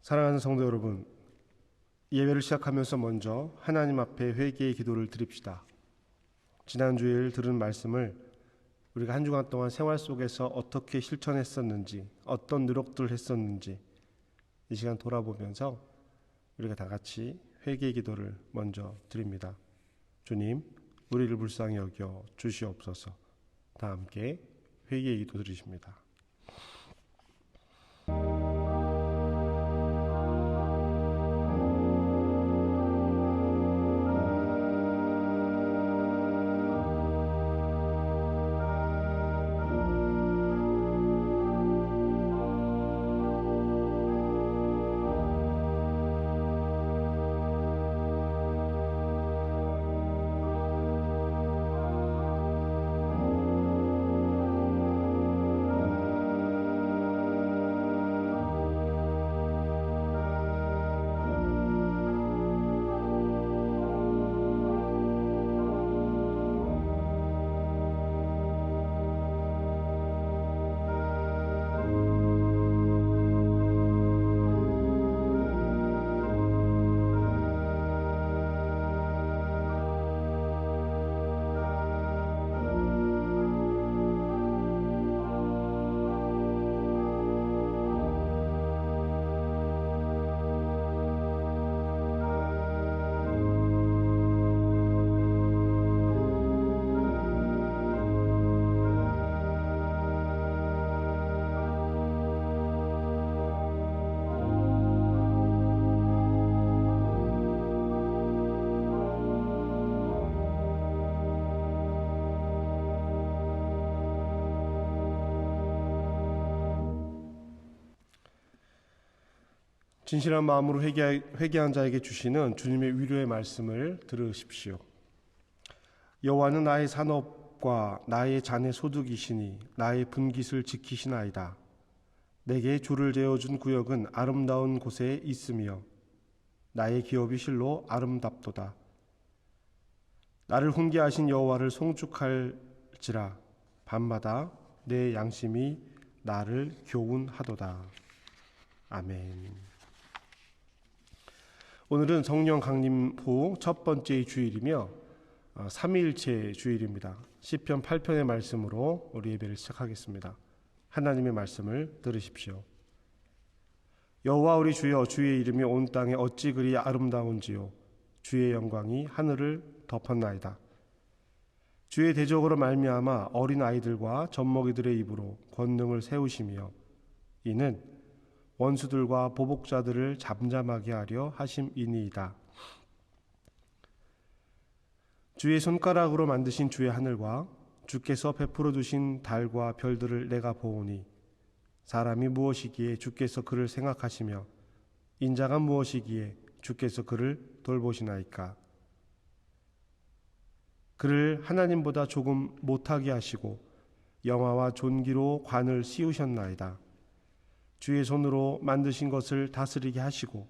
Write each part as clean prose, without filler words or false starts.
사랑하는 성도 여러분, 예배를 시작하면서 먼저 하나님 앞에 회개의 기도를 드립시다. 지난 주일 들은 말씀을 우리가 한 주간 동안 생활 속에서 어떻게 실천했었는지, 어떤 노력들을 했었는지 이 시간 돌아보면서 우리가 다 같이 회개의 기도를 먼저 드립니다. 주님, 우리를 불쌍히 여겨 주시옵소서. 다 함께 회개의 기도 드리십니다. 진실한 마음으로 회개한 자에게 주시는 주님의 위로의 말씀을 들으십시오. 여호와는 나의 산업과 나의 잔의 소득이시니 나의 분깃을 지키시나이다. 내게 줄을 재어준 구역은 아름다운 곳에 있으며 나의 기업이 실로 아름답도다. 나를 훈계하신 여호와를 송축할지라. 밤마다 내 양심이 나를 교훈하도다. 아멘. 오늘은 성령 강림 후 첫 번째 주일이며 삼위일체 주일입니다. 시편 8편의 말씀으로 우리 예배를 시작하겠습니다. 하나님의 말씀을 들으십시오. 여호와 우리 주여, 주의 이름이 온 땅에 어찌 그리 아름다운지요. 주의 영광이 하늘을 덮었나이다. 주의 대적으로 말미암아 어린 아이들과 젖먹이들의 입으로 권능을 세우시며 이는 원수들과 보복자들을 잠잠하게 하려 하심이니이다. 주의 손가락으로 만드신 주의 하늘과 주께서 베풀어 두신 달과 별들을 내가 보오니 사람이 무엇이기에 주께서 그를 생각하시며 인자가 무엇이기에 주께서 그를 돌보시나이까. 그를 하나님보다 조금 못하게 하시고 영화와 존귀로 관을 씌우셨나이다. 주의 손으로 만드신 것을 다스리게 하시고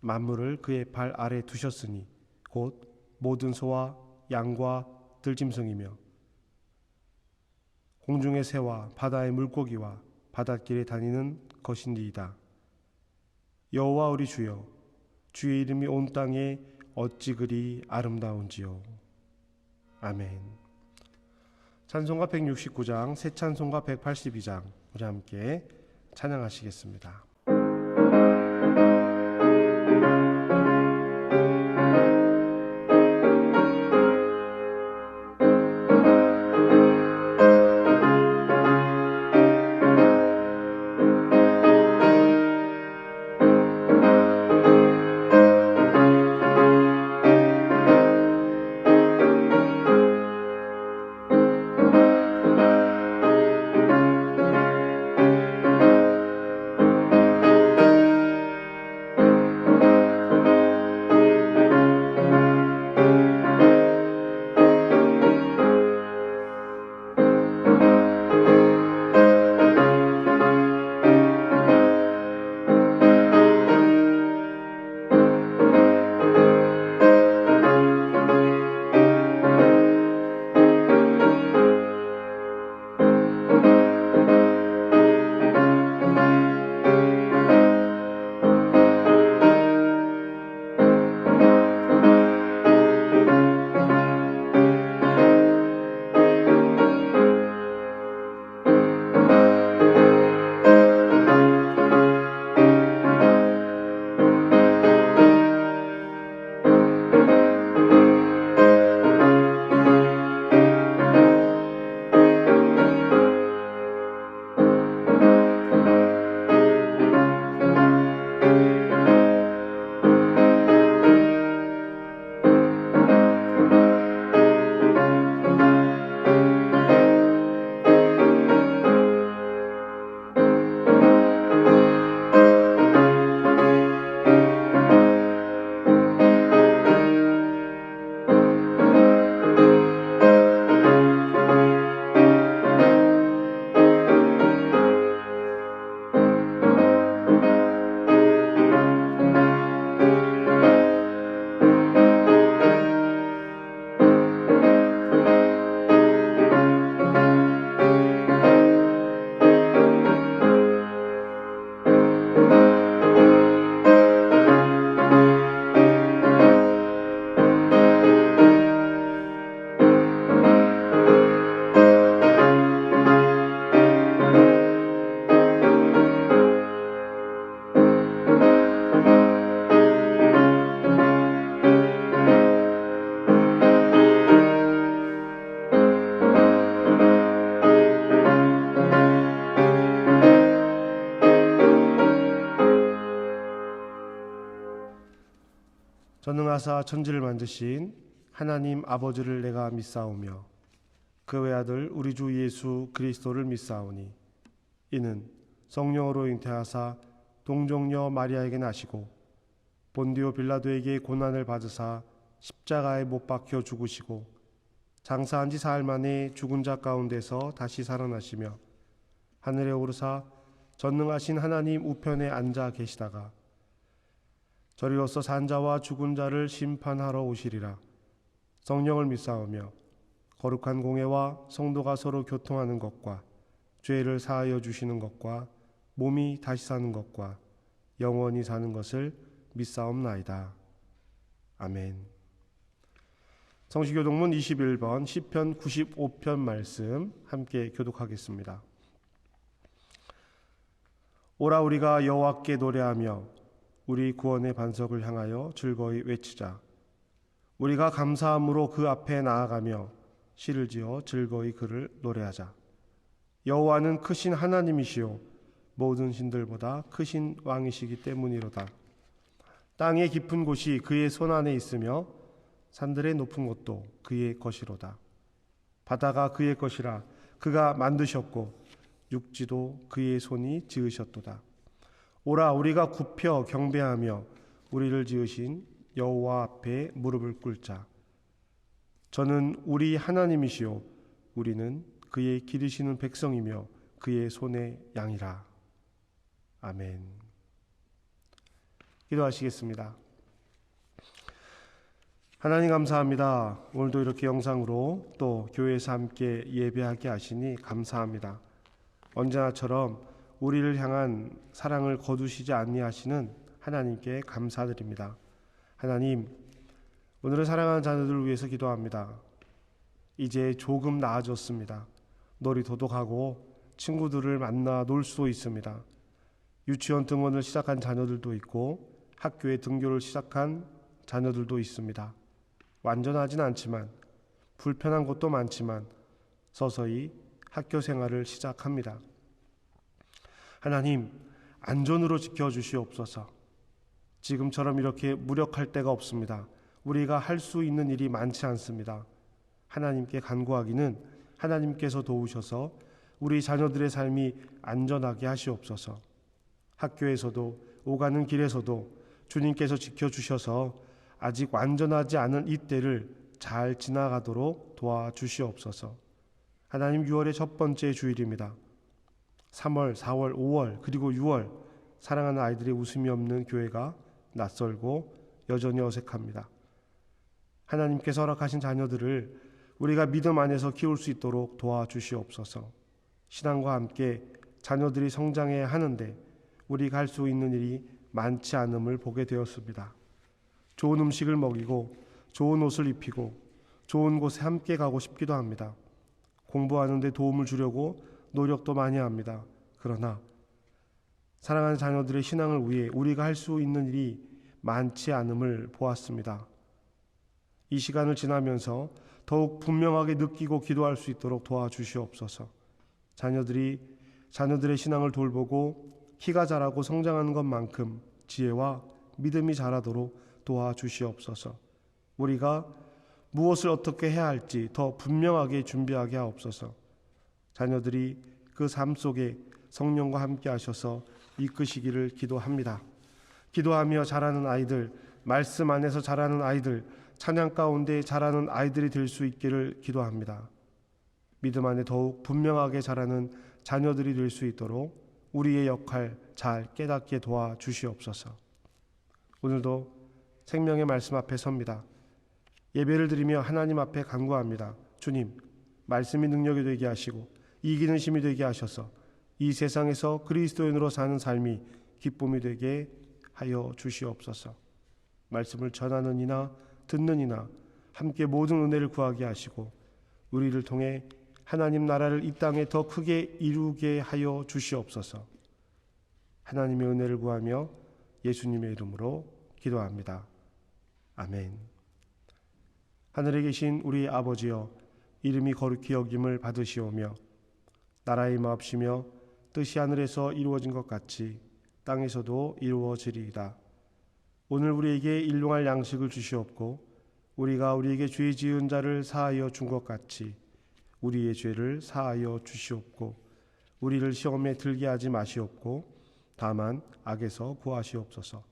만물을 그의 발 아래 두셨으니 곧 모든 소와 양과 들짐승이며 공중의 새와 바다의 물고기와 바닷길에 다니는 것인지이다. 여호와 우리 주여, 주의 이름이 온 땅에 어찌 그리 아름다운지요. 아멘. 찬송가 169장, 새 찬송가 182장 우리 함께 찬양하시겠습니다. 전능하사 천지를 만드신 하나님 아버지를 내가 믿사오며 그 외아들 우리 주 예수 그리스도를 믿사오니 이는 성령으로 잉태하사 동정녀 마리아에게 나시고 본디오 빌라도에게 고난을 받으사 십자가에 못 박혀 죽으시고 장사한 지 사흘 만에 죽은 자 가운데서 다시 살아나시며 하늘에 오르사 전능하신 하나님 우편에 앉아 계시다가 저리로서 산 자와 죽은 자를 심판하러 오시리라. 성령을 믿사오며 거룩한 공회와 성도가 서로 교통하는 것과 죄를 사하여 주시는 것과 몸이 다시 사는 것과 영원히 사는 것을 믿사옵나이다. 아멘. 성시교독문 21번 시편 95편 말씀 함께 교독하겠습니다. 오라 우리가 여호와께 노래하며 우리 구원의 반석을 향하여 즐거이 외치자. 우리가 감사함으로 그 앞에 나아가며 시를 지어 즐거이 그를 노래하자. 여호와는 크신 하나님이시요 모든 신들보다 크신 왕이시기 때문이로다. 땅의 깊은 곳이 그의 손안에 있으며 산들의 높은 곳도 그의 것이로다. 바다가 그의 것이라 그가 만드셨고 육지도 그의 손이 지으셨도다. 오라 우리가 굽혀 경배하며 우리를 지으신 여호와 앞에 무릎을 꿇자. 저는 우리 하나님이시요 우리는 그의 기르시는 백성이며 그의 손의 양이라. 아멘. 기도하시겠습니다. 하나님 감사합니다. 오늘도 이렇게 영상으로 또 교회에서 함께 예배하게 하시니 감사합니다. 언제나처럼 우리를 향한 사랑을 거두시지 아니하시는 하나님께 감사드립니다. 하나님, 오늘은 사랑하는 자녀들을 위해서 기도합니다. 이제 조금 나아졌습니다. 놀이터도 가고 친구들을 만나 놀 수도 있습니다. 유치원 등원을 시작한 자녀들도 있고 학교에 등교를 시작한 자녀들도 있습니다. 완전하진 않지만 불편한 것도 많지만 서서히 학교 생활을 시작합니다. 하나님, 안전으로 지켜주시옵소서. 지금처럼 이렇게 무력할 때가 없습니다. 우리가 할 수 있는 일이 많지 않습니다. 하나님께 간구하기는 하나님께서 도우셔서 우리 자녀들의 삶이 안전하게 하시옵소서. 학교에서도 오가는 길에서도 주님께서 지켜주셔서 아직 완전하지 않은 이 때를 잘 지나가도록 도와주시옵소서. 하나님, 6월의 첫 번째 주일입니다. 3월, 4월, 5월 그리고 6월 사랑하는 아이들의 웃음이 없는 교회가 낯설고 여전히 어색합니다. 하나님께서 허락하신 자녀들을 우리가 믿음 안에서 키울 수 있도록 도와주시옵소서. 신앙과 함께 자녀들이 성장해야 하는데 우리가 할 수 있는 일이 많지 않음을 보게 되었습니다. 좋은 음식을 먹이고 좋은 옷을 입히고 좋은 곳에 함께 가고 싶기도 합니다. 공부하는 데 도움을 주려고 노력도 많이 합니다. 그러나 사랑하는 자녀들의 신앙을 위해 우리가 할 수 있는 일이 많지 않음을 보았습니다. 이 시간을 지나면서 더욱 분명하게 느끼고 기도할 수 있도록 도와주시옵소서. 자녀들의 신앙을 돌보고 키가 자라고 성장하는 것만큼 지혜와 믿음이 자라도록 도와주시옵소서. 우리가 무엇을 어떻게 해야 할지 더 분명하게 준비하게 하옵소서. 자녀들이 그 삶 속에 성령과 함께 하셔서 이끄시기를 기도합니다. 기도하며 자라는 아이들, 말씀 안에서 자라는 아이들, 찬양 가운데 자라는 아이들이 될 수 있기를 기도합니다. 믿음 안에 더욱 분명하게 자라는 자녀들이 될 수 있도록 우리의 역할 잘 깨닫게 도와주시옵소서. 오늘도 생명의 말씀 앞에 섭니다. 예배를 드리며 하나님 앞에 간구합니다. 주님, 말씀이 능력이 되게 하시고 이기는 힘이 되게 하셔서 이 세상에서 그리스도인으로 사는 삶이 기쁨이 되게 하여 주시옵소서. 말씀을 전하는 이나 듣는 이나 함께 모든 은혜를 구하게 하시고 우리를 통해 하나님 나라를 이 땅에 더 크게 이루게 하여 주시옵소서. 하나님의 은혜를 구하며 예수님의 이름으로 기도합니다. 아멘. 하늘에 계신 우리 아버지여, 이름이 거룩히 여김을 받으시오며 나라의 마옵시며 뜻이 하늘에서 이루어진 것 같이 땅에서도 이루어지리이다. 오늘 우리에게 일용할 양식을 주시옵고 우리가 우리에게 죄 지은 자를 사하여 준 것 같이 우리의 죄를 사하여 주시옵고 우리를 시험에 들게 하지 마시옵고 다만 악에서 구하시옵소서.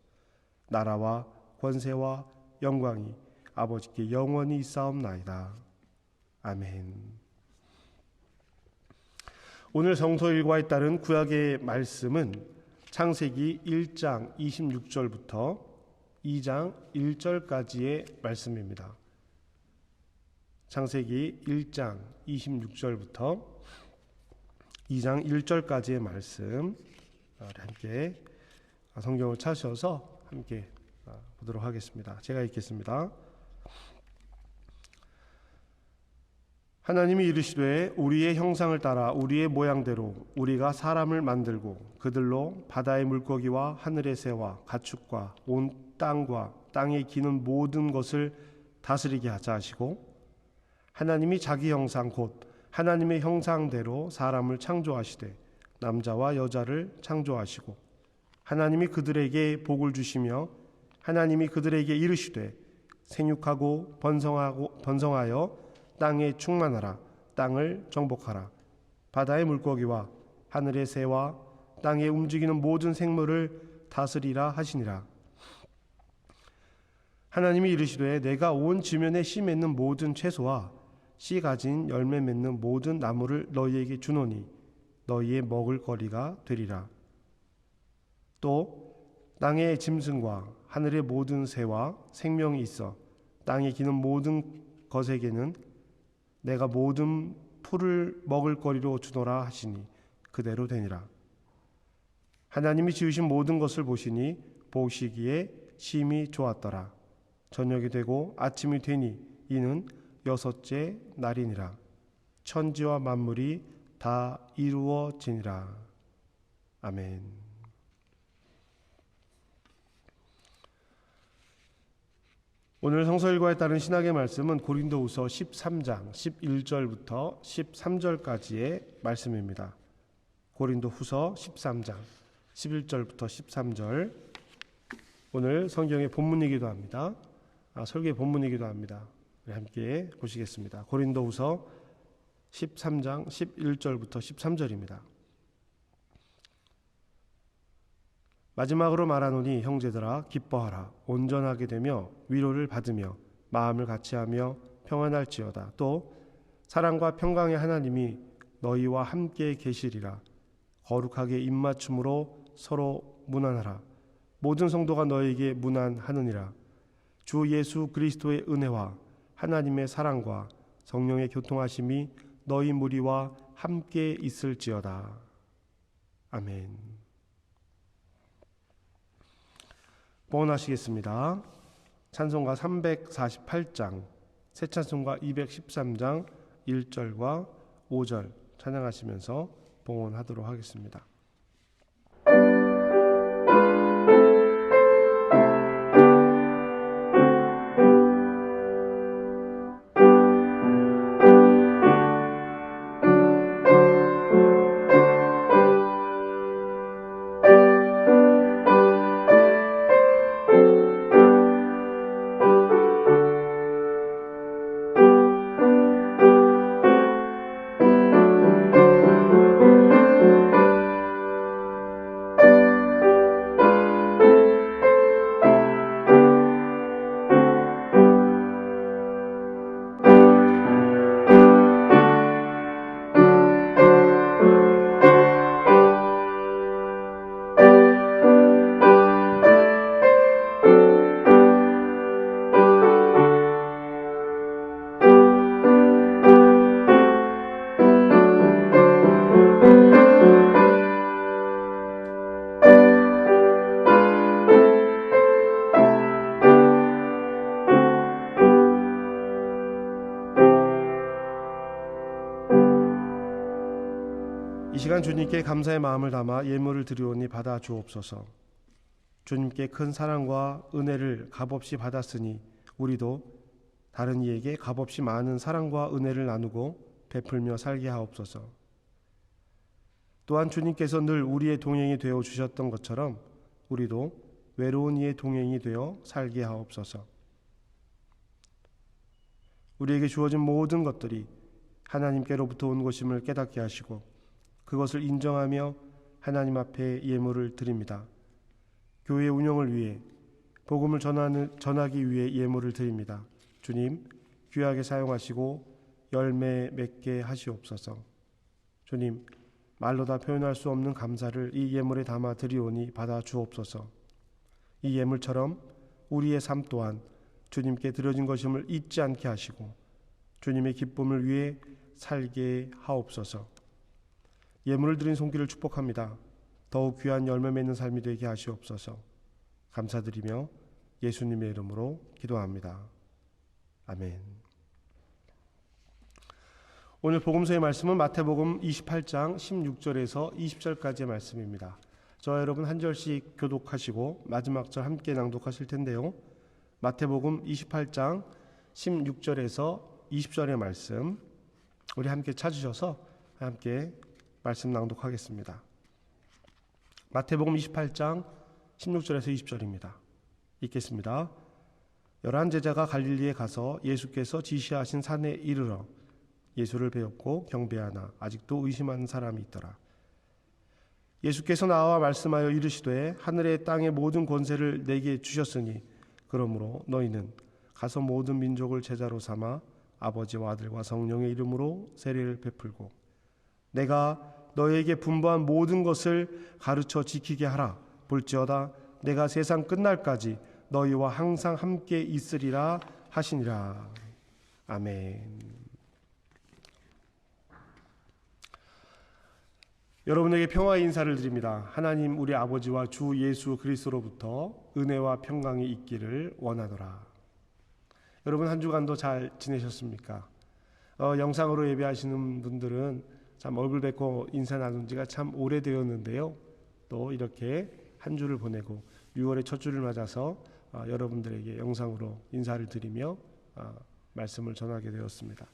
나라와 권세와 영광이 아버지께 영원히 있사옵나이다. 아멘. 오늘 성서 일과에 따른 구약의 말씀은 창세기 1장 26절부터 2장 1절까지의 말씀입니다. 창세기 1장 26절부터 2장 1절까지의 말씀 함께 성경을 찾으셔서 함께 보도록 하겠습니다. 제가 읽겠습니다. 하나님이 이르시되 우리의 형상을 따라 우리의 모양대로 우리가 사람을 만들고 그들로 바다의 물고기와 하늘의 새와 가축과 온 땅과 땅에 기는 모든 것을 다스리게 하자 하시고 하나님이 자기 형상 곧 하나님의 형상대로 사람을 창조하시되 남자와 여자를 창조하시고 하나님이 그들에게 복을 주시며 하나님이 그들에게 이르시되 생육하고 번성하여 땅에 충만하라. 땅을 정복하라. 바다의 물고기와 하늘의 새와 땅에 움직이는 모든 생물을 다스리라 하시니라. 하나님이 이르시되 내가 온 지면에 씨 맺는 모든 채소와 씨 가진 열매 맺는 모든 나무를 너희에게 주노니 너희의 먹을 거리가 되리라. 또 땅의 짐승과 하늘의 모든 새와 생명이 있어 땅에 기는 모든 것에게는 내가 모든 풀을 먹을 거리로 주노라 하시니 그대로 되니라. 하나님이 지으신 모든 것을 보시니 보시기에 심히 좋았더라. 저녁이 되고 아침이 되니 이는 여섯째 날이니라. 천지와 만물이 다 이루어지니라. 아멘. 오늘 성서일과에 따른 신학의 말씀은 고린도후서 13장 11절부터 13절까지의 말씀입니다. 고린도후서 13장 11절부터 13절 오늘 성경의 본문이기도 합니다. 설교의 본문이기도 합니다. 함께 보시겠습니다. 고린도후서 13장 11절부터 13절입니다. 마지막으로 말하노니 형제들아 기뻐하라. 온전하게 되며 위로를 받으며 마음을 같이하며 평안할지어다. 또 사랑과 평강의 하나님이 너희와 함께 계시리라. 거룩하게 입맞춤으로 서로 문안하라. 모든 성도가 너희에게 문안하느니라. 주 예수 그리스도의 은혜와 하나님의 사랑과 성령의 교통하심이 너희 무리와 함께 있을지어다. 아멘. 봉헌하시겠습니다. 찬송가 348장, 새 찬송가 213장 1절과 5절 찬양하시면서 봉헌하도록 하겠습니다. 이 시간 주님께 감사의 마음을 담아 예물을 드리오니 받아 주옵소서. 주님께 큰 사랑과 은혜를 값없이 받았으니 우리도 다른 이에게 값없이 많은 사랑과 은혜를 나누고 베풀며 살게 하옵소서. 또한 주님께서 늘 우리의 동행이 되어 주셨던 것처럼 우리도 외로운 이의 동행이 되어 살게 하옵소서. 우리에게 주어진 모든 것들이 하나님께로부터 온 것임을 깨닫게 하시고 그것을 인정하며 하나님 앞에 예물을 드립니다. 교회 운영을 위해 복음을 전하기 위해 예물을 드립니다. 주님, 귀하게 사용하시고 열매 맺게 하시옵소서. 주님, 말로 다 표현할 수 없는 감사를 이 예물에 담아 드리오니 받아 주옵소서. 이 예물처럼 우리의 삶 또한 주님께 드려진 것임을 잊지 않게 하시고 주님의 기쁨을 위해 살게 하옵소서. 예물을 드린 손길을 축복합니다. 더욱 귀한 열매 맺는 삶이 되게 하시옵소서. 감사드리며 예수님의 이름으로 기도합니다. 아멘. 오늘 복음서의 말씀은 마태복음 28장 16절에서 20절까지의 말씀입니다. 저와 여러분 한 절씩 교독하시고 마지막 절 함께 낭독하실 텐데요. 마태복음 28장 16절에서 20절의 말씀 우리 함께 찾으셔서 함께 말씀 낭독하겠습니다. 마태복음 28장 16절에서 20절입니다. 읽겠습니다. 11 제자가 갈릴리에 가서 예수께서 지시하신 산에 이르러 예수를 배웠고 경배하나 아직도 의심하는 사람이 있더라. 예수께서 나와 말씀하여 이르시되 하늘의 땅의 모든 권세를 내게 주셨으니 그러므로 너희는 가서 모든 민족을 제자로 삼아 아버지와 아들과 성령의 이름으로 세례를 베풀고 내가 너희에게 분부한 모든 것을 가르쳐 지키게 하라. 볼지어다 내가 세상 끝날까지 너희와 항상 함께 있으리라 하시니라. 아멘. 여러분에게 평화의 인사를 드립니다. 하나님 우리 아버지와 주 예수 그리스도로부터 은혜와 평강이 있기를 원하노라. 여러분 한 주간도 잘 지내셨습니까? 영상으로 예배하시는 분들은 참 얼굴 뵙고 인사 나눈 지가 참 오래되었는데요. 또 이렇게 한 주를 보내고 6월의 첫 주를 맞아서 여러분들에게 영상으로 인사를 드리며 말씀을 전하게 되었습니다.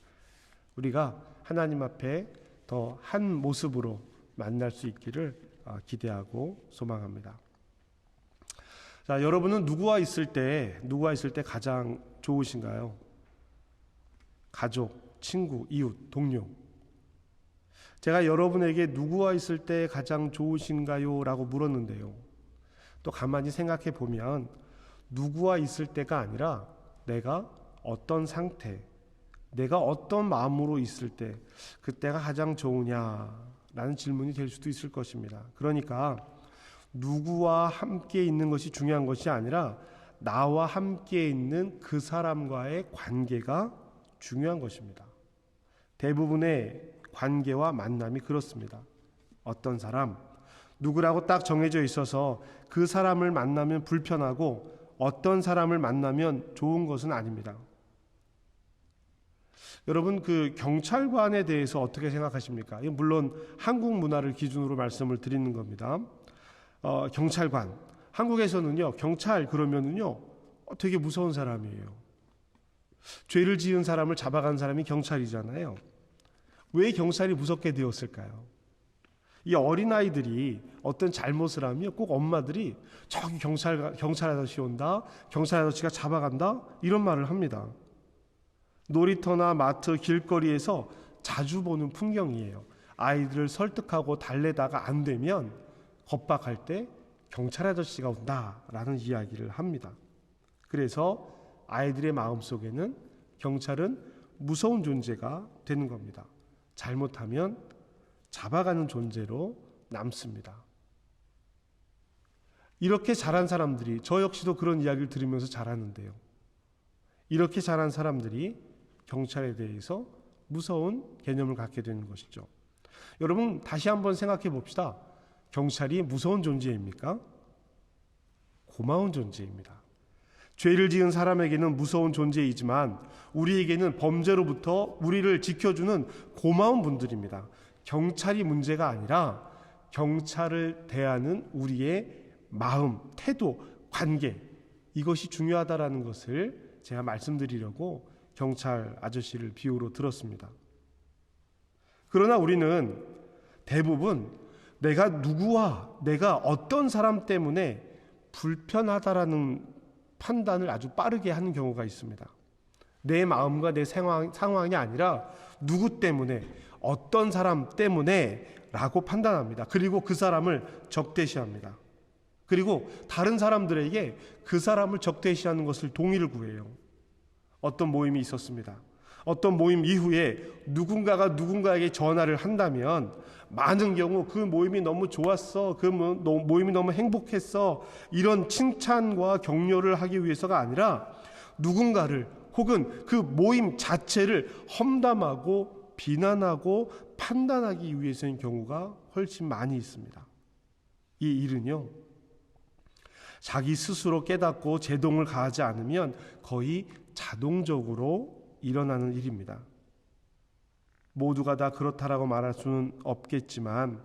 우리가 하나님 앞에 더 한 모습으로 만날 수 있기를 기대하고 소망합니다. 자, 여러분은 누구와 있을 때 가장 좋으신가요? 가족, 친구, 이웃, 동료. 제가 여러분에게 누구와 있을 때 가장 좋으신가요? 라고 물었는데요. 또 가만히 생각해 보면 누구와 있을 때가 아니라 내가 어떤 상태, 내가 어떤 마음으로 있을 때 그때가 가장 좋으냐라는 질문이 될 수도 있을 것입니다. 그러니까 누구와 함께 있는 것이 중요한 것이 아니라 나와 함께 있는 그 사람과의 관계가 중요한 것입니다. 대부분의 관계와 만남이 그렇습니다. 어떤 사람, 누구라고 딱 정해져 있어서 그 사람을 만나면 불편하고 어떤 사람을 만나면 좋은 것은 아닙니다. 여러분 그 경찰관에 대해서 어떻게 생각하십니까? 물론 한국 문화를 기준으로 말씀을 드리는 겁니다. 경찰관, 한국에서는요 경찰 그러면은요 되게 무서운 사람이에요. 죄를 지은 사람을 잡아간 사람이 경찰이잖아요. 왜 경찰이 무섭게 되었을까요? 이 어린아이들이 어떤 잘못을 하면 꼭 엄마들이 저기 경찰 아저씨 온다, 경찰 아저씨가 잡아간다 이런 말을 합니다. 놀이터나 마트, 길거리에서 자주 보는 풍경이에요. 아이들을 설득하고 달래다가 안 되면 겁박할 때 경찰 아저씨가 온다라는 이야기를 합니다. 그래서 아이들의 마음속에는 경찰은 무서운 존재가 되는 겁니다. 잘못하면 잡아가는 존재로 남습니다. 이렇게 자란 사람들이, 저 역시도 그런 이야기를 들으면서 자랐는데요. 이렇게 자란 사람들이 경찰에 대해서 무서운 개념을 갖게 되는 것이죠. 여러분 다시 한번 생각해 봅시다. 경찰이 무서운 존재입니까? 고마운 존재입니다. 죄를 지은 사람에게는 무서운 존재이지만 우리에게는 범죄로부터 우리를 지켜주는 고마운 분들입니다. 경찰이 문제가 아니라 경찰을 대하는 우리의 마음, 태도, 관계, 이것이 중요하다라는 것을 제가 말씀드리려고 경찰 아저씨를 비유로 들었습니다. 그러나 우리는 대부분 내가 누구와 내가 어떤 사람 때문에 불편하다라는 판단을 아주 빠르게 하는 경우가 있습니다. 내 마음과 내 상황이 아니라 누구 때문에, 어떤 사람 때문에 라고 판단합니다. 그리고 그 사람을 적대시합니다. 그리고 다른 사람들에게 그 사람을 적대시하는 것을 동의를 구해요. 어떤 모임이 있었습니다. 어떤 모임 이후에 누군가가 누군가에게 전화를 한다면 많은 경우 그 모임이 너무 좋았어, 그 모임이 너무 행복했어, 이런 칭찬과 격려를 하기 위해서가 아니라 누군가를 혹은 그 모임 자체를 험담하고 비난하고 판단하기 위해서인 경우가 훨씬 많이 있습니다. 이 일은요, 자기 스스로 깨닫고 제동을 가하지 않으면 거의 자동적으로 일어나는 일입니다. 모두가 다 그렇다라고 말할 수는 없겠지만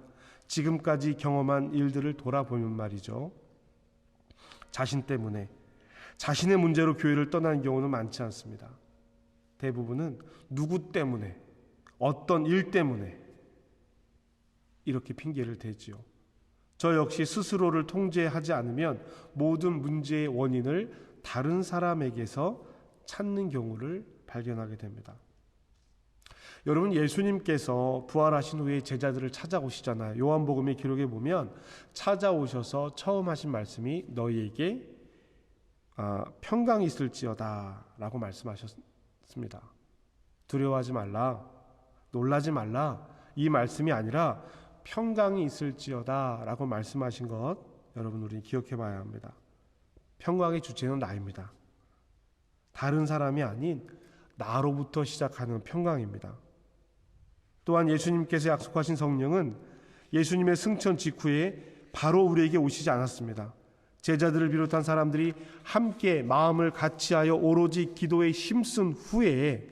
지금까지 경험한 일들을 돌아보면 말이죠, 자신 때문에, 자신의 문제로 교회를 떠나는 경우는 많지 않습니다. 대부분은 누구 때문에, 어떤 일 때문에 이렇게 핑계를 대지요. 저 역시 스스로를 통제하지 않으면 모든 문제의 원인을 다른 사람에게서 찾는 경우를 발견하게 됩니다. 여러분, 예수님께서 부활하신 후에 제자들을 찾아오시잖아요. 요한복음의 기록에 보면 찾아오셔서 처음 하신 말씀이 너희에게 평강이 있을지어다 라고 말씀하셨습니다. 두려워하지 말라, 놀라지 말라, 이 말씀이 아니라 평강이 있을지어다 라고 말씀하신 것, 여러분 우리 기억해 봐야 합니다. 평강의 주체는 나입니다. 다른 사람이 아닌 나로부터 시작하는 평강입니다. 또한 예수님께서 약속하신 성령은 예수님의 승천 직후에 바로 우리에게 오시지 않았습니다. 제자들을 비롯한 사람들이 함께 마음을 같이하여 오로지 기도에 힘쓴 후에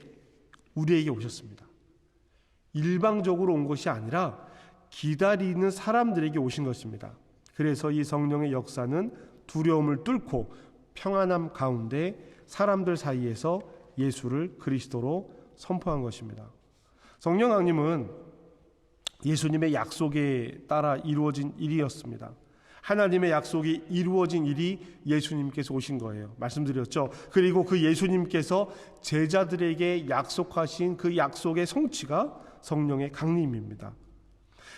우리에게 오셨습니다. 일방적으로 온 것이 아니라 기다리는 사람들에게 오신 것입니다. 그래서 이 성령의 역사는 두려움을 뚫고 평안함 가운데 사람들 사이에서 예수를 그리스도로 선포한 것입니다. 성령 강림은 예수님의 약속에 따라 이루어진 일이었습니다. 하나님의 약속이 이루어진 일이 예수님께서 오신 거예요. 말씀드렸죠. 그리고 그 예수님께서 제자들에게 약속하신 그 약속의 성취가 성령의 강림입니다.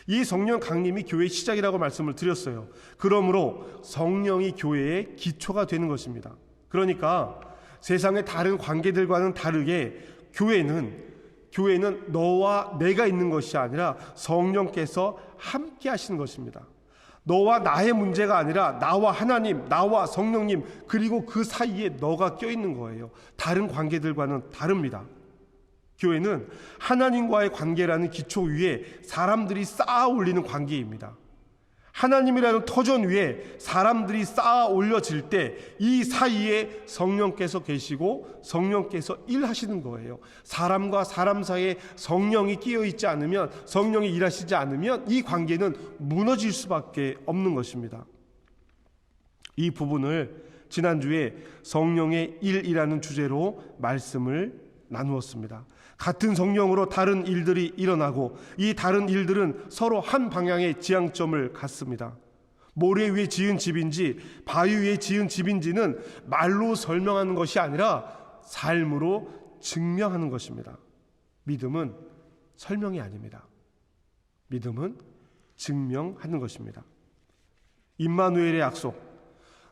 이 성령 강림이 교회의 시작이라고 말씀을 드렸어요. 그러므로 성령이 교회의 기초가 되는 것입니다. 그러니까 세상의 다른 관계들과는 다르게 교회는 너와 내가 있는 것이 아니라 성령께서 함께 하시는 것입니다. 너와 나의 문제가 아니라 나와 하나님, 나와 성령님, 그리고 그 사이에 너가 껴있는 거예요. 다른 관계들과는 다릅니다. 교회는 하나님과의 관계라는 기초 위에 사람들이 쌓아 올리는 관계입니다. 하나님이라는 터전 위에 사람들이 쌓아 올려질 때 이 사이에 성령께서 계시고 성령께서 일하시는 거예요. 사람과 사람 사이에 성령이 끼어 있지 않으면, 성령이 일하시지 않으면 이 관계는 무너질 수밖에 없는 것입니다. 이 부분을 지난주에 성령의 일이라는 주제로 말씀을 나누었습니다. 같은 성령으로 다른 일들이 일어나고 이 다른 일들은 서로 한 방향의 지향점을 갖습니다. 모래 위에 지은 집인지 바위 위에 지은 집인지는 말로 설명하는 것이 아니라 삶으로 증명하는 것입니다. 믿음은 설명이 아닙니다. 믿음은 증명하는 것입니다. 임마누엘의 약속,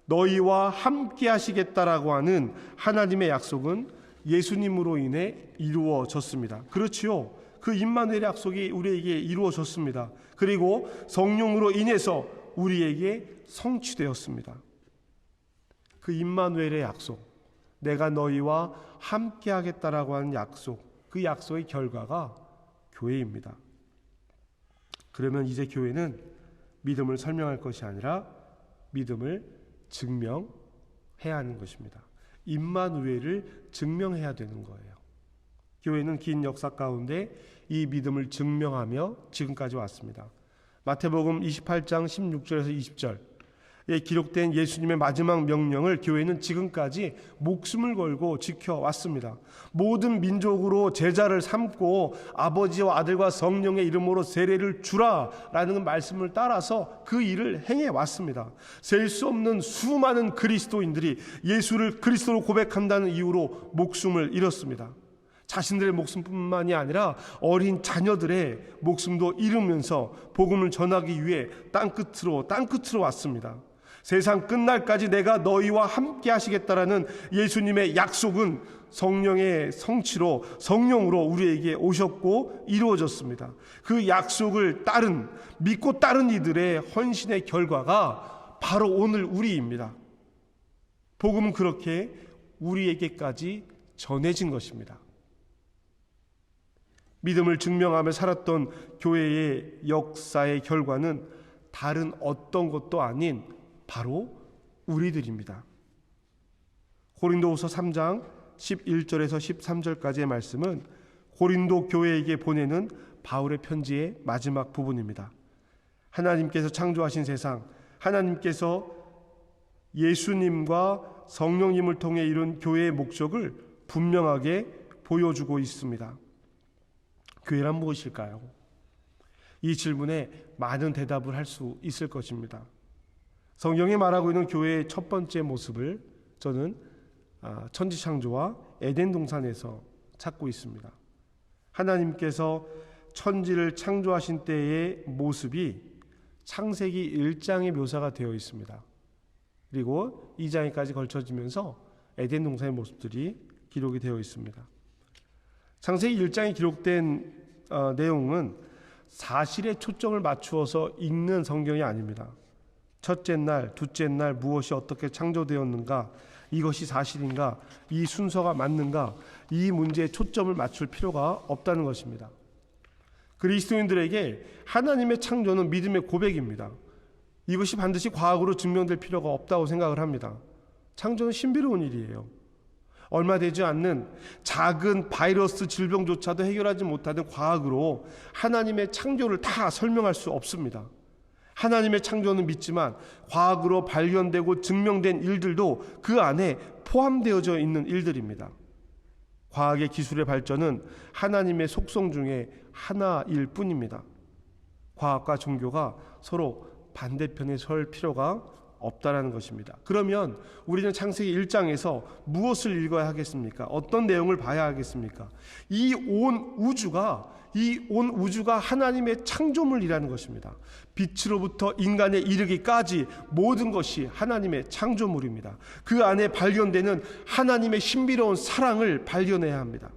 너희와 함께 하시겠다라고 하는 하나님의 약속은 예수님으로 인해 이루어졌습니다. 그렇지요. 그 임마누엘의 약속이 우리에게 이루어졌습니다. 그리고 성령으로 인해서 우리에게 성취되었습니다. 그 임마누엘의 약속, 내가 너희와 함께 하겠다라고 하는 약속, 그 약속의 결과가 교회입니다. 그러면 이제 교회는 믿음을 설명할 것이 아니라 믿음을 증명해야 하는 것입니다. 임마누엘을 증명해야 되는 거예요. 교회는 긴 역사 가운데 이 믿음을 증명하며 지금까지 왔습니다. 마태복음 28장 16절에서 20절, 기록된 예수님의 마지막 명령을 교회는 지금까지 목숨을 걸고 지켜왔습니다. 모든 민족으로 제자를 삼고 아버지와 아들과 성령의 이름으로 세례를 주라라는 말씀을 따라서 그 일을 행해왔습니다. 셀 수 없는 수많은 그리스도인들이 예수를 그리스도로 고백한다는 이유로 목숨을 잃었습니다. 자신들의 목숨뿐만이 아니라 어린 자녀들의 목숨도 잃으면서 복음을 전하기 위해 땅끝으로 왔습니다. 세상 끝날까지 내가 너희와 함께 하시겠다라는 예수님의 약속은 성령의 성취로 성령으로 우리에게 오셨고 이루어졌습니다. 그 약속을 믿고 따른 이들의 헌신의 결과가 바로 오늘 우리입니다. 복음은 그렇게 우리에게까지 전해진 것입니다. 믿음을 증명하며 살았던 교회의 역사의 결과는 다른 어떤 것도 아닌 바로 우리들입니다. 고린도후서 3장 11절에서 13절까지의 말씀은 고린도 교회에게 보내는 바울의 편지의 마지막 부분입니다. 하나님께서 창조하신 세상, 하나님께서 예수님과 성령님을 통해 이룬 교회의 목적을 분명하게 보여주고 있습니다. 교회란 무엇일까요? 이 질문에 많은 대답을 할 수 있을 것입니다. 성경이 말하고 있는 교회의 첫 번째 모습을 저는 천지창조와 에덴 동산에서 찾고 있습니다. 하나님께서 천지를 창조하신 때의 모습이 창세기 1장에 묘사가 되어 있습니다. 그리고 2장에까지 걸쳐지면서 에덴 동산의 모습들이 기록이 되어 있습니다. 창세기 1장에 기록된 내용은 사실에 초점을 맞추어서 읽는 성경이 아닙니다. 첫째 날, 둘째 날 무엇이 어떻게 창조되었는가, 이것이 사실인가, 이 순서가 맞는가, 이 문제에 초점을 맞출 필요가 없다는 것입니다. 그리스도인들에게 하나님의 창조는 믿음의 고백입니다. 이것이 반드시 과학으로 증명될 필요가 없다고 생각을 합니다. 창조는 신비로운 일이에요. 얼마 되지 않는 작은 바이러스 질병조차도 해결하지 못하는 과학으로 하나님의 창조를 다 설명할 수 없습니다. 하나님의 창조는 믿지만 과학으로 발견되고 증명된 일들도 그 안에 포함되어져 있는 일들입니다. 과학의 기술의 발전은 하나님의 속성 중에 하나일 뿐입니다. 과학과 종교가 서로 반대편에 설 필요가 없다라는 것입니다. 그러면 우리는 창세기 1장에서 무엇을 읽어야 하겠습니까? 어떤 내용을 봐야 하겠습니까? 이 온 우주가 하나님의 창조물이라는 것입니다. 빛으로부터 인간에 이르기까지 모든 것이 하나님의 창조물입니다. 그 안에 발견되는 하나님의 신비로운 사랑을 발견해야 합니다.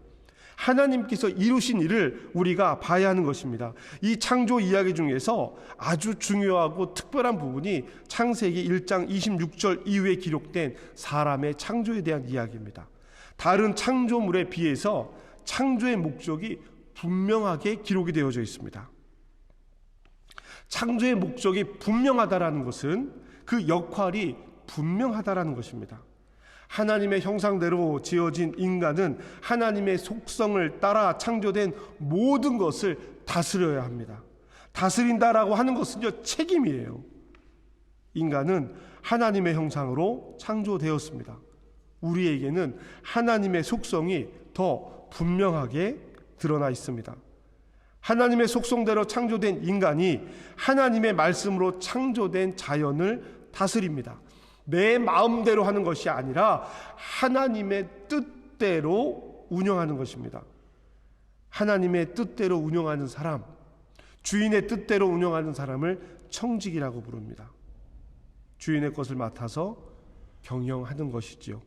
하나님께서 이루신 일을 우리가 봐야 하는 것입니다. 이 창조 이야기 중에서 아주 중요하고 특별한 부분이 창세기 1장 26절 이후에 기록된 사람의 창조에 대한 이야기입니다. 다른 창조물에 비해서 창조의 목적이 분명하게 기록이 되어져 있습니다. 창조의 목적이 분명하다라는 것은 그 역할이 분명하다라는 것입니다. 하나님의 형상대로 지어진 인간은 하나님의 속성을 따라 창조된 모든 것을 다스려야 합니다. 다스린다라고 하는 것은요, 책임이에요. 인간은 하나님의 형상으로 창조되었습니다. 우리에게는 하나님의 속성이 더 분명하게 드러나 있습니다. 하나님의 속성대로 창조된 인간이 하나님의 말씀으로 창조된 자연을 다스립니다. 내 마음대로 하는 것이 아니라 하나님의 뜻대로 운영하는 것입니다. 하나님의 뜻대로 운영하는 사람, 주인의 뜻대로 운영하는 사람을 청직이라고 부릅니다. 주인의 것을 맡아서 경영하는 것이지요.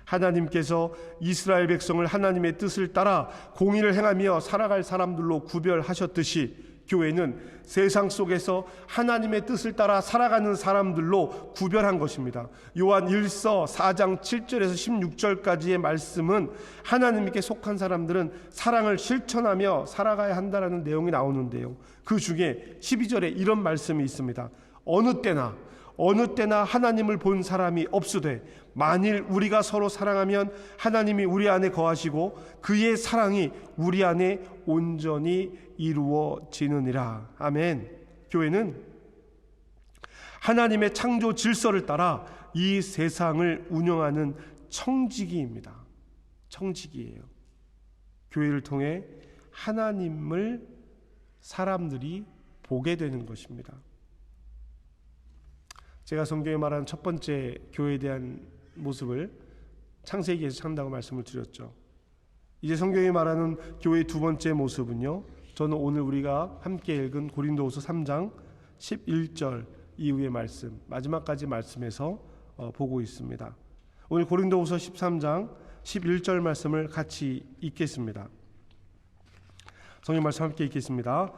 하나님께서 이스라엘 백성을 하나님의 뜻을 따라 공의를 행하며 살아갈 사람들로 구별하셨듯이 교회는 세상 속에서 하나님의 뜻을 따라 살아가는 사람들로 구별한 것입니다. 요한 1서 4장 7절에서 16절까지의 말씀은 하나님께 속한 사람들은 사랑을 실천하며 살아가야 한다는 내용이 나오는데요. 그 중에 12절에 이런 말씀이 있습니다. 어느 때나 하나님을 본 사람이 없으되 만일 우리가 서로 사랑하면 하나님이 우리 안에 거하시고 그의 사랑이 우리 안에 온전히 이루어지느니라. 아멘. 교회는 하나님의 창조 질서를 따라 이 세상을 운영하는 청지기입니다. 청지기예요. 교회를 통해 하나님을 사람들이 보게 되는 것입니다. 제가 성경에 말하는 첫 번째 교회에 대한 모습을 창세기에서 찾는다고 말씀을 드렸죠. 이제 성경이 말하는 교회의 두 번째 모습은요, 저는 오늘 우리가 함께 읽은 고린도후서 3장 11절 이후의 말씀, 마지막까지 말씀에서 보고 있습니다. 오늘 고린도후서 13장 11절 말씀을 같이 읽겠습니다. 성경 말씀 함께 읽겠습니다.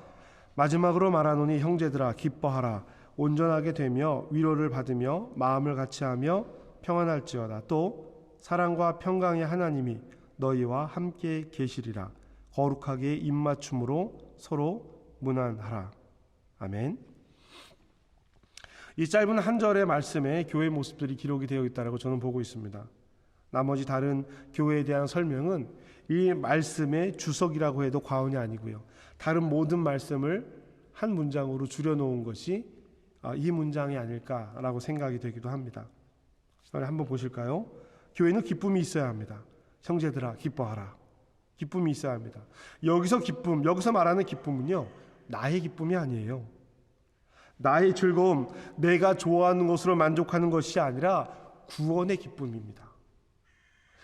마지막으로 말하노니 형제들아 기뻐하라. 온전하게 되며 위로를 받으며 마음을 같이하며 평안할지어다. 또 사랑과 평강의 하나님이 너희와 함께 계시리라. 거룩하게 입맞춤으로 서로 문안하라. 아멘. 이 짧은 한 절의 말씀에 교회 모습들이 기록이 되어 있다고 저는 보고 있습니다. 나머지 다른 교회에 대한 설명은 이 말씀의 주석이라고 해도 과언이 아니고요. 다른 모든 말씀을 한 문장으로 줄여놓은 것이 이 문장이 아닐까라고 생각이 되기도 합니다. 한번 보실까요? 교회는 기쁨이 있어야 합니다. 형제들아 기뻐하라. 기쁨이 있어야 합니다. 여기서 기쁨, 여기서 말하는 기쁨은요, 나의 기쁨이 아니에요. 나의 즐거움, 내가 좋아하는 것으로 만족하는 것이 아니라 구원의 기쁨입니다.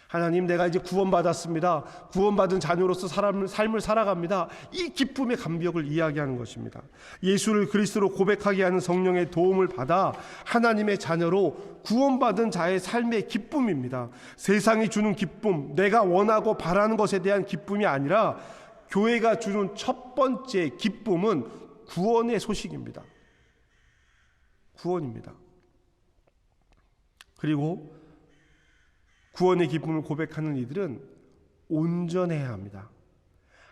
하나님, 내가 이제 구원받았습니다. 구원받은 자녀로서 삶을 살아갑니다. 이 기쁨의 감격을 이야기하는 것입니다. 예수를 그리스도로 고백하게 하는 성령의 도움을 받아 하나님의 자녀로 구원받은 자의 삶의 기쁨입니다. 세상이 주는 기쁨, 내가 원하고 바라는 것에 대한 기쁨이 아니라 교회가 주는 첫 번째 기쁨은 구원의 소식입니다. 구원입니다. 그리고 구원의 기쁨을 고백하는 이들은 온전해야 합니다.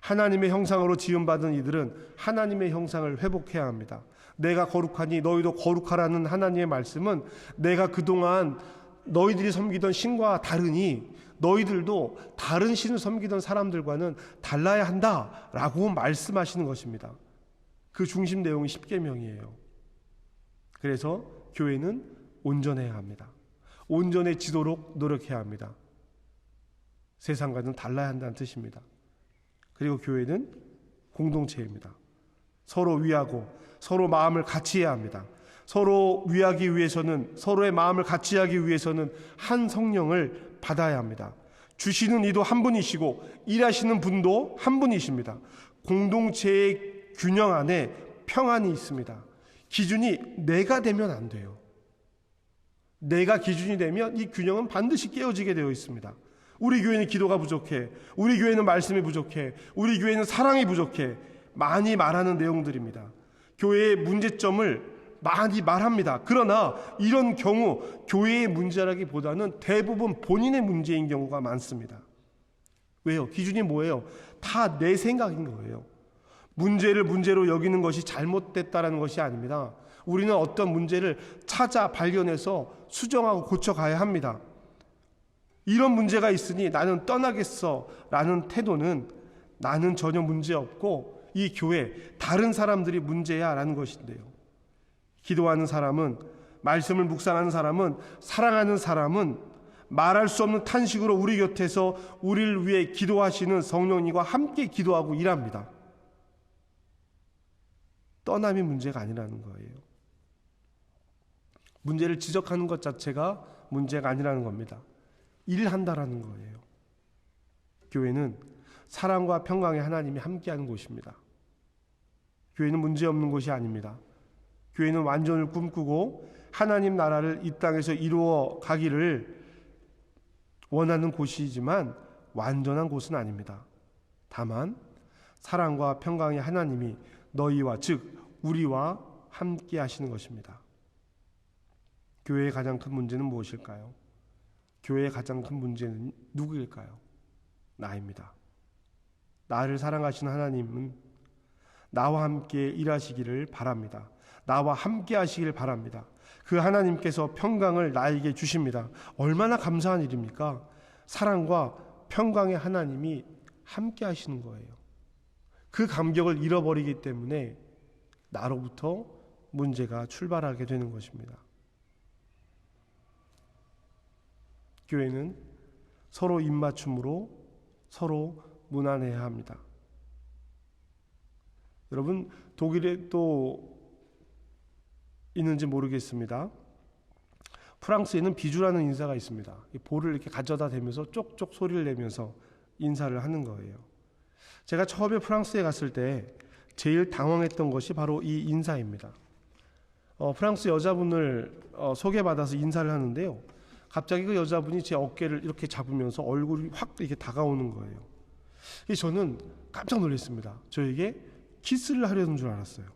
하나님의 형상으로 지음받은 이들은 하나님의 형상을 회복해야 합니다. 내가 거룩하니 너희도 거룩하라는 하나님의 말씀은 내가 그동안 너희들이 섬기던 신과 다르니 너희들도 다른 신을 섬기던 사람들과는 달라야 한다라고 말씀하시는 것입니다. 그 중심 내용이 십계명이에요. 그래서 교회는 온전해야 합니다. 온전해지도록 노력해야 합니다. 세상과는 달라야 한다는 뜻입니다. 그리고 교회는 공동체입니다. 서로 위하고 서로 마음을 같이 해야 합니다. 서로 위하기 위해서는, 서로의 마음을 같이 하기 위해서는 한 성령을 받아야 합니다. 주시는 이도 한 분이시고 일하시는 분도 한 분이십니다. 공동체의 균형 안에 평안이 있습니다. 기준이 내가 되면 안 돼요. 내가 기준이 되면 이 균형은 반드시 깨어지게 되어 있습니다. 우리 교회는 기도가 부족해, 우리 교회는 말씀이 부족해, 우리 교회는 사랑이 부족해, 많이 말하는 내용들입니다. 교회의 문제점을 많이 말합니다. 그러나 이런 경우 교회의 문제라기보다는 대부분 본인의 문제인 경우가 많습니다. 왜요? 기준이 뭐예요? 다 내 생각인 거예요. 문제를 문제로 여기는 것이 잘못됐다라는 것이 아닙니다. 우리는 어떤 문제를 찾아 발견해서 수정하고 고쳐가야 합니다. 이런 문제가 있으니 나는 떠나겠어 라는 태도는 나는 전혀 문제없고 이 교회 다른 사람들이 문제야 라는 것인데요. 기도하는 사람은, 말씀을 묵상하는 사람은, 사랑하는 사람은 말할 수 없는 탄식으로 우리 곁에서 우리를 위해 기도하시는 성령님과 함께 기도하고 일합니다. 떠남이 문제가 아니라는 거예요. 문제를 지적하는 것 자체가 문제가 아니라는 겁니다. 일한다라는 거예요. 교회는 사랑과 평강의 하나님이 함께하는 곳입니다. 교회는 문제없는 곳이 아닙니다. 교회는 완전을 꿈꾸고 하나님 나라를 이 땅에서 이루어 가기를 원하는 곳이지만 완전한 곳은 아닙니다. 다만 사랑과 평강의 하나님이 너희와, 즉 우리와 함께 하시는 것입니다. 교회의 가장 큰 문제는 무엇일까요? 교회의 가장 큰 문제는 누구일까요? 나입니다. 나를 사랑하시는 하나님은 나와 함께 일하시기를 바랍니다. 나와 함께 하시기를 바랍니다. 그 하나님께서 평강을 나에게 주십니다. 얼마나 감사한 일입니까? 사랑과 평강의 하나님이 함께 하시는 거예요. 그 감격을 잃어버리기 때문에 나로부터 문제가 출발하게 되는 것입니다. 교회는 서로 입맞춤으로 서로 무난해야 합니다. 여러분, 독일에 또 있는지 모르겠습니다. 프랑스에는 비주라는 인사가 있습니다. 볼을 이렇게 가져다 대면서 쪽쪽 소리를 내면서 인사를 하는 거예요. 제가 처음에 프랑스에 갔을 때 제일 당황했던 것이 바로 이 인사입니다. 프랑스 여자분을 소개받아서 인사를 하는데요. 갑자기 그 여자분이 제 어깨를 이렇게 잡으면서 얼굴이 확 이렇게 다가오는 거예요. 저는 깜짝 놀랐습니다. 저에게 키스를 하려는 줄 알았어요.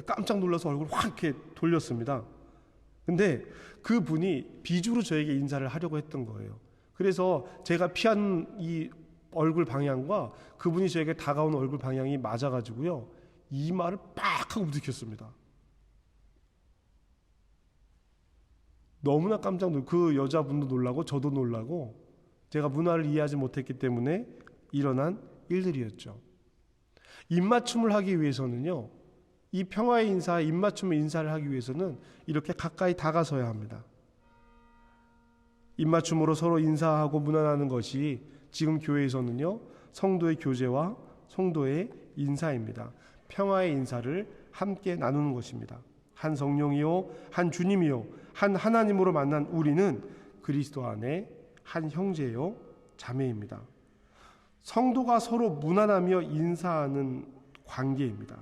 깜짝 놀라서 얼굴을 확 이렇게 돌렸습니다. 근데 그 분이 비주로 저에게 인사를 하려고 했던 거예요. 그래서 제가 피한 이 얼굴 방향과 그분이 저에게 다가오는 얼굴 방향이 맞아가지고요, 이마를 팍 하고 부딪혔습니다. 너무나 깜짝 놀고, 그 여자분도 놀라고 저도 놀라고, 제가 문화를 이해하지 못했기 때문에 일어난 일들이었죠. 입맞춤을 하기 위해서는요, 이 평화의 인사, 입맞춤의 인사를 하기 위해서는 이렇게 가까이 다가서야 합니다. 입맞춤으로 서로 인사하고 문안하는 것이 지금 교회에서는요, 성도의 교제와 성도의 인사입니다. 평화의 인사를 함께 나누는 것입니다. 한 성령이요, 한 주님이요, 한 하나님으로 만난 우리는 그리스도 안에 한 형제요, 자매입니다. 성도가 서로 문안하며 인사하는 관계입니다.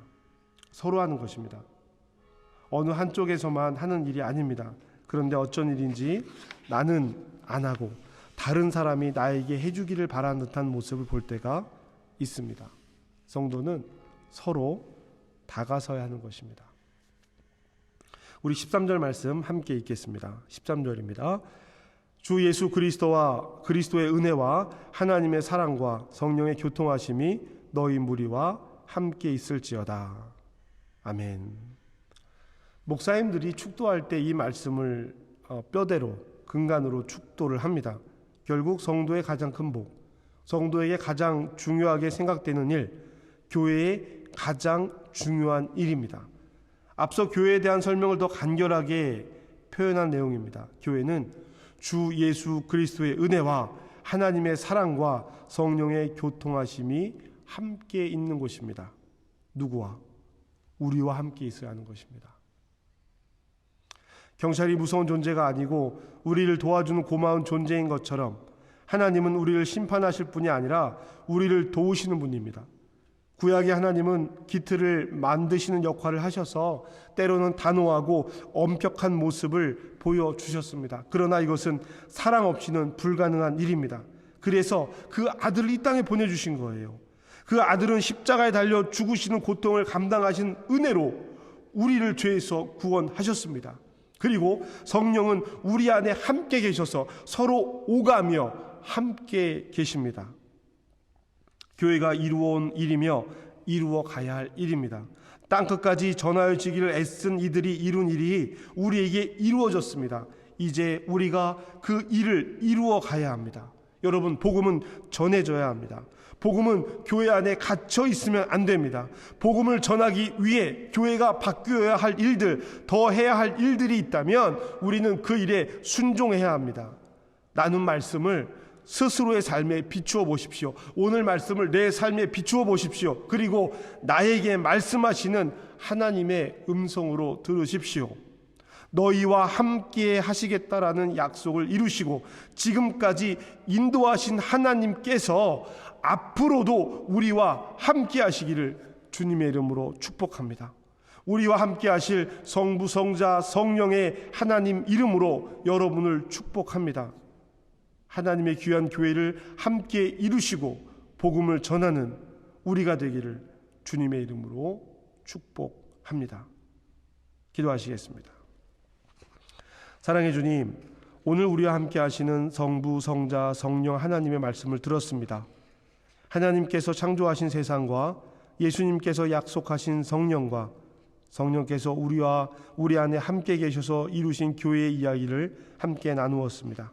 서로 하는 것입니다. 어느 한쪽에서만 하는 일이 아닙니다. 그런데 어쩐 일인지 나는 안 하고 다른 사람이 나에게 해주기를 바라는 듯한 모습을 볼 때가 있습니다. 성도는 서로 다가서야 하는 것입니다. 우리 13절 말씀 함께 읽겠습니다. 13절입니다. 주 예수 그리스도와 그리스도의 은혜와 하나님의 사랑과 성령의 교통하심이 너희 무리와 함께 있을지어다. 아멘. 목사님들이 축도할 때 이 말씀을 뼈대로, 근간으로 축도를 합니다. 결국 성도의 가장 큰 복, 성도에게 가장 중요하게 생각되는 일, 교회의 가장 중요한 일입니다. 앞서 교회에 대한 설명을 더 간결하게 표현한 내용입니다. 교회는 주 예수 그리스도의 은혜와 하나님의 사랑과 성령의 교통하심이 함께 있는 곳입니다. 누구와? 우리와 함께 있어야 하는 것입니다. 경찰이 무서운 존재가 아니고 우리를 도와주는 고마운 존재인 것처럼 하나님은 우리를 심판하실 분이 아니라 우리를 도우시는 분입니다. 구약의 하나님은 기틀을 만드시는 역할을 하셔서 때로는 단호하고 엄격한 모습을 보여주셨습니다. 그러나 이것은 사랑 없이는 불가능한 일입니다. 그래서 그 아들을 이 땅에 보내주신 거예요. 그 아들은 십자가에 달려 죽으시는 고통을 감당하신 은혜로 우리를 죄에서 구원하셨습니다. 그리고 성령은 우리 안에 함께 계셔서 서로 오가며 함께 계십니다. 교회가 이루어온 일이며 이루어 가야 할 일입니다. 땅끝까지 전하여지기를 애쓴 이들이 이룬 일이 우리에게 이루어졌습니다. 이제 우리가 그 일을 이루어 가야 합니다. 여러분, 복음은 전해져야 합니다. 복음은 교회 안에 갇혀 있으면 안 됩니다. 복음을 전하기 위해 교회가 바뀌어야 할 일들, 더 해야 할 일들이 있다면 우리는 그 일에 순종해야 합니다. 나눈 말씀을 스스로의 삶에 비추어 보십시오. 오늘 말씀을 내 삶에 비추어 보십시오. 그리고 나에게 말씀하시는 하나님의 음성으로 들으십시오. 너희와 함께 하시겠다라는 약속을 이루시고 지금까지 인도하신 하나님께서 앞으로도 우리와 함께 하시기를 주님의 이름으로 축복합니다. 우리와 함께 하실 성부, 성자, 성령의 하나님 이름으로 여러분을 축복합니다. 하나님의 귀한 교회를 함께 이루시고 복음을 전하는 우리가 되기를 주님의 이름으로 축복합니다. 기도하시겠습니다. 사랑의 주님, 오늘 우리와 함께 하시는 성부, 성자, 성령 하나님의 말씀을 들었습니다. 하나님께서 창조하신 세상과 예수님께서 약속하신 성령과 성령께서 우리와 우리 안에 함께 계셔서 이루신 교회의 이야기를 함께 나누었습니다.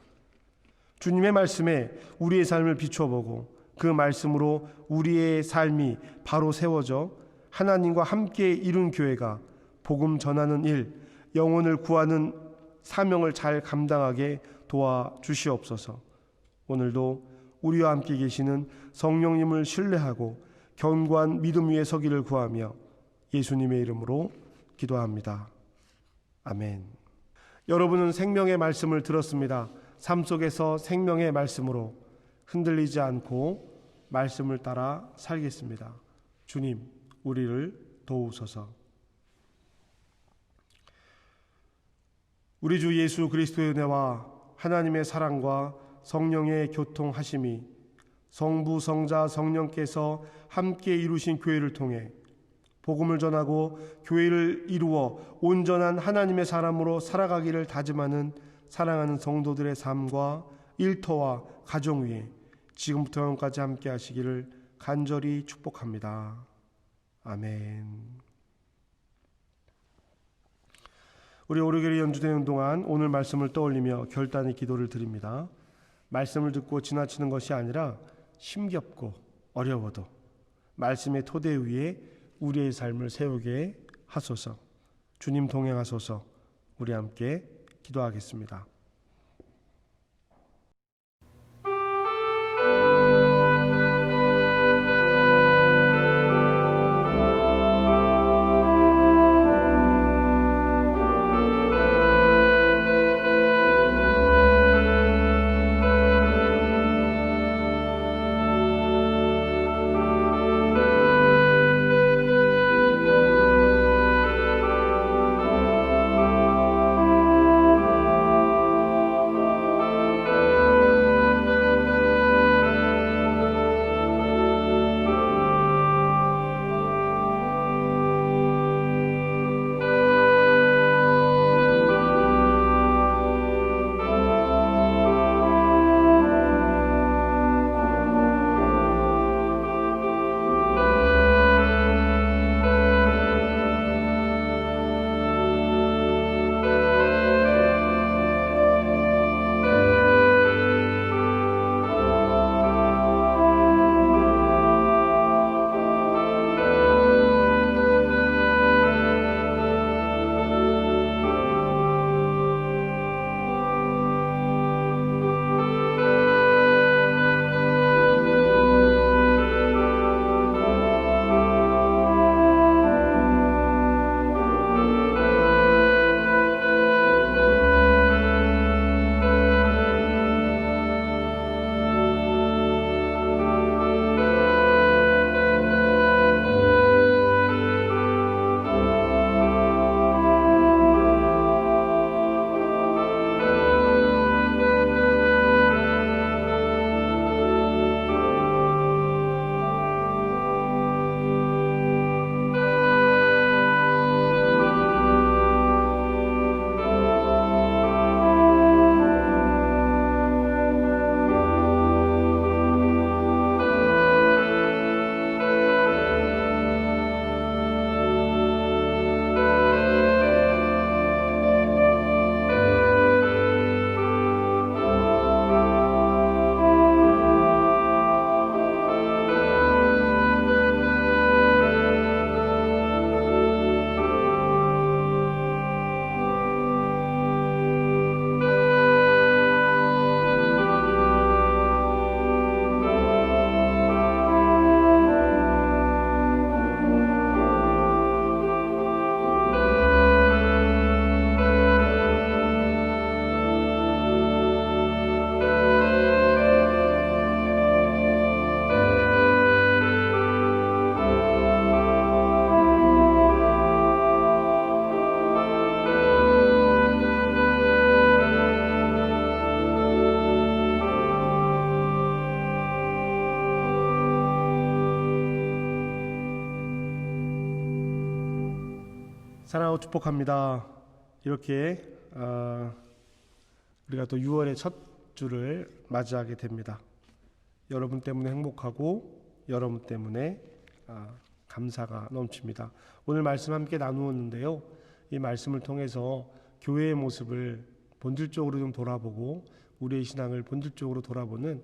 주님의 말씀에 우리의 삶을 비춰보고 그 말씀으로 우리의 삶이 바로 세워져 하나님과 함께 이룬 교회가 복음 전하는 일, 영혼을 구하는 사명을 잘 감당하게 도와주시옵소서. 오늘도 우리와 함께 계시는 성령님을 신뢰하고 견고한 믿음 위에 서기를 구하며 예수님의 이름으로 기도합니다. 아멘. 여러분은 생명의 말씀을 들었습니다. 삶 속에서 생명의 말씀으로 흔들리지 않고 말씀을 따라 살겠습니다. 주님, 우리를 도우소서. 우리 주 예수 그리스도의 은혜와 하나님의 사랑과 성령의 교통하심이 성부, 성자, 성령께서 함께 이루신 교회를 통해 복음을 전하고 교회를 이루어 온전한 하나님의 사람으로 살아가기를 다짐하는 사랑하는 성도들의 삶과 일터와 가정 위에 지금부터 영원까지 함께 하시기를 간절히 축복합니다. 아멘. 우리 오르게리 연주되는 동안 오늘 말씀을 떠올리며 결단의 기도를 드립니다. 말씀을 듣고 지나치는 것이 아니라 힘겹고 어려워도 말씀의 토대 위에 우리의 삶을 세우게 하소서. 주님 동행하소서. 우리 함께 기도하겠습니다. 사랑하고 축복합니다. 이렇게 우리가 또 6월의 첫 주를 맞이하게 됩니다. 여러분 때문에 행복하고 여러분 때문에 감사가 넘칩니다. 오늘 말씀 함께 나누었는데요. 이 말씀을 통해서 교회의 모습을 본질적으로 좀 돌아보고 우리의 신앙을 본질적으로 돌아보는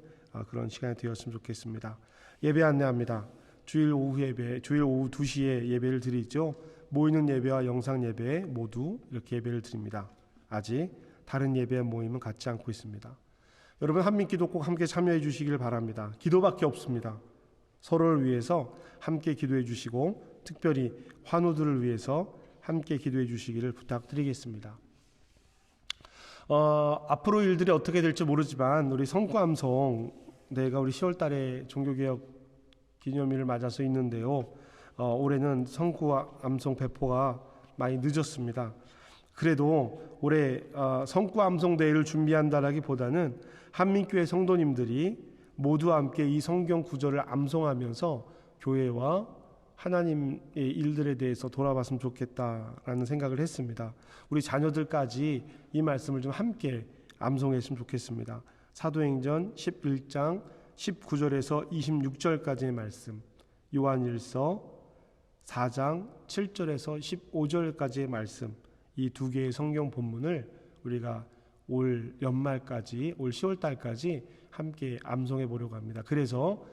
그런 시간이 되었으면 좋겠습니다. 예배 안내합니다. 주일 오후 2시에 예배를 드리죠. 모이는 예배와 영상 예배 모두 이렇게 예배를 드립니다. 아직 다른 예배 모임은 갖지 않고 있습니다. 여러분 한민기도 꼭 함께 참여해 주시길 바랍니다. 기도밖에 없습니다. 서로를 위해서 함께 기도해 주시고 특별히 환우들을 위해서 함께 기도해 주시기를 부탁드리겠습니다. 앞으로 일들이 어떻게 될지 모르지만 우리 성구암송 내가 우리 10월 달에 종교개혁 기념일을 맞아서 있는데요. 올해는 성구암송 배포가 많이 늦었습니다. 그래도 올해 성구암송대회를 준비한다라기보다는 한민교회 성도님들이 모두 함께 이 성경 구절을 암송하면서 교회와 하나님의 일들에 대해서 돌아봤으면 좋겠다라는 생각을 했습니다. 우리 자녀들까지 이 말씀을 좀 함께 암송했으면 좋겠습니다. 사도행전 11장 19절에서 26절까지의 말씀, 요한일서 4장 7절에서 15절까지의 말씀, 이 두 개의 성경 본문을 우리가 올 연말까지, 올 10월 달까지 함께 암송해 보려고 합니다. 그래서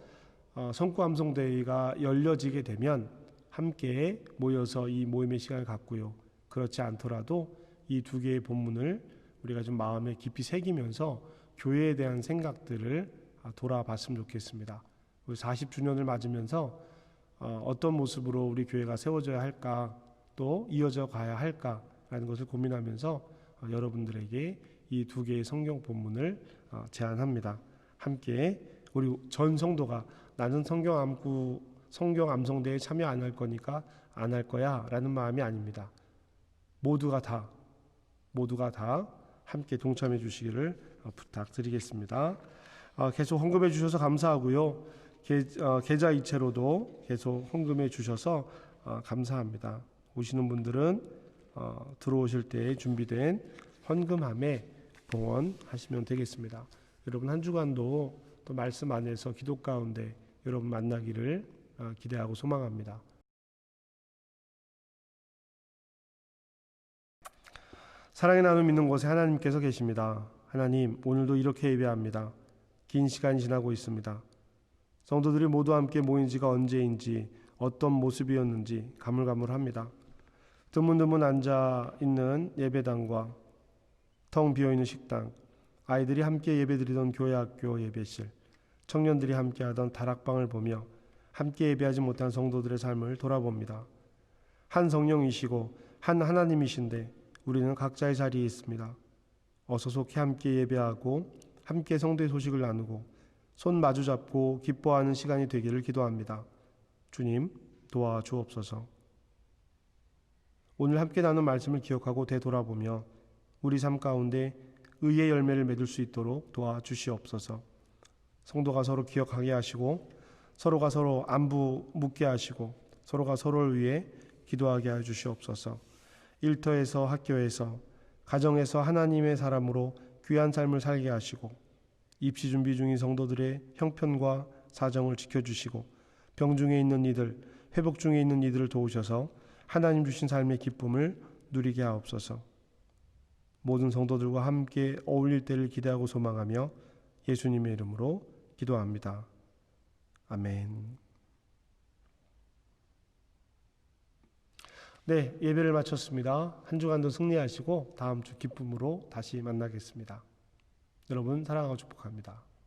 성구암송대회가 열려지게 되면 함께 모여서 이 모임의 시간을 갖고요. 그렇지 않더라도 이 두 개의 본문을 우리가 좀 마음에 깊이 새기면서 교회에 대한 생각들을 돌아봤으면 좋겠습니다. 우리 40주년을 맞으면서 어떤 모습으로 우리 교회가 세워져야 할까, 또 이어져 가야 할까라는 것을 고민하면서 여러분들에게 이 두 개의 성경 본문을 제안합니다. 함께 우리 전 성도가 나는 성경 암송대회에 참여 안 할 거니까 안 할 거야 라는 마음이 아닙니다. 모두가 다 함께 동참해 주시기를 부탁드리겠습니다. 계속 헌금해 주셔서 감사하고요. 계좌 이체로도 계속 헌금해 주셔서 감사합니다. 오시는 분들은 들어오실 때 준비된 헌금함에 봉헌하시면 되겠습니다. 여러분 한 주간도 또 말씀 안에서 기도 가운데 여러분 만나기를 기대하고 소망합니다. 사랑의 나눔 있는 곳에 하나님께서 계십니다. 하나님, 오늘도 이렇게 예배합니다. 긴 시간이 지나고 있습니다. 성도들이 모두 함께 모인 지가 언제인지 어떤 모습이었는지 가물가물합니다. 드문드문 앉아있는 예배당과 텅 비어있는 식당, 아이들이 함께 예배드리던 교회 학교 예배실, 청년들이 함께하던 다락방을 보며 함께 예배하지 못한 성도들의 삶을 돌아봅니다. 한 성령이시고 한 하나님이신데 우리는 각자의 자리에 있습니다. 어서 속히 함께 예배하고 함께 성도의 소식을 나누고 손 마주 잡고 기뻐하는 시간이 되기를 기도합니다. 주님, 도와주옵소서. 오늘 함께 나눈 말씀을 기억하고 되돌아보며 우리 삶 가운데 의의 열매를 맺을 수 있도록 도와주시옵소서. 성도가 서로 기억하게 하시고 서로가 서로 안부 묻게 하시고 서로가 서로를 위해 기도하게 해 주시옵소서. 일터에서 학교에서 가정에서 하나님의 사람으로 귀한 삶을 살게 하시고 입시 준비 중인 성도들의 형편과 사정을 지켜주시고 병 중에 있는 이들, 회복 중에 있는 이들을 도우셔서 하나님 주신 삶의 기쁨을 누리게 하옵소서. 모든 성도들과 함께 어울릴 때를 기대하고 소망하며 예수님의 이름으로 기도합니다. 아멘. 네, 예배를 마쳤습니다. 한 주간도 승리하시고 다음 주 기쁨으로 다시 만나겠습니다. 여러분 사랑하고 축복합니다.